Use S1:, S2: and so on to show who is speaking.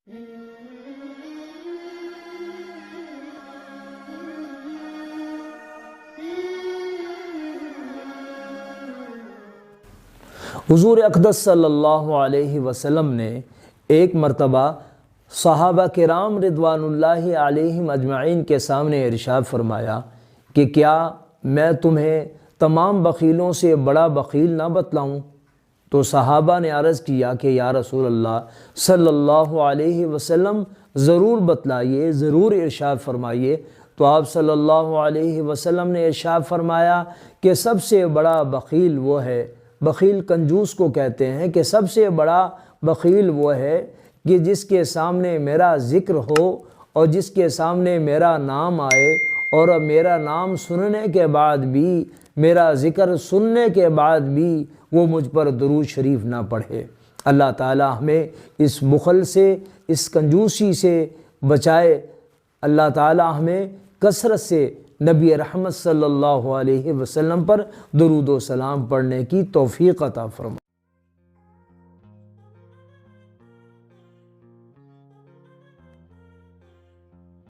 S1: حضور اقدس صلی اللہ علیہ وسلم نے ایک مرتبہ صحابہ کرام رضوان اللہ علیہم اجمعین کے سامنے ارشاد فرمایا کہ کیا میں تمہیں تمام بخیلوں سے بڑا بخیل نہ بتلاؤں؟ تو صحابہ نے عرض کیا کہ یا رسول اللہ صلی اللہ علیہ وسلم ضرور بتلائیے، ضرور ارشاد فرمائیے۔ تو آپ صلی اللہ علیہ وسلم نے ارشاد فرمایا کہ سب سے بڑا بخیل وہ ہے، بخیل کنجوس کو کہتے ہیں، کہ سب سے بڑا بخیل وہ ہے کہ جس کے سامنے میرا ذکر ہو اور جس کے سامنے میرا نام آئے اور میرا نام سننے کے بعد بھی، میرا ذکر سننے کے بعد بھی وہ مجھ پر درود شریف نہ پڑھے۔ اللہ تعالی ہمیں اس بخل سے، اس کنجوسی سے بچائے۔ اللہ تعالی ہمیں کثرت سے نبی رحمت صلی اللہ علیہ وسلم پر درود و سلام پڑھنے کی توفیق عطا فرمائے۔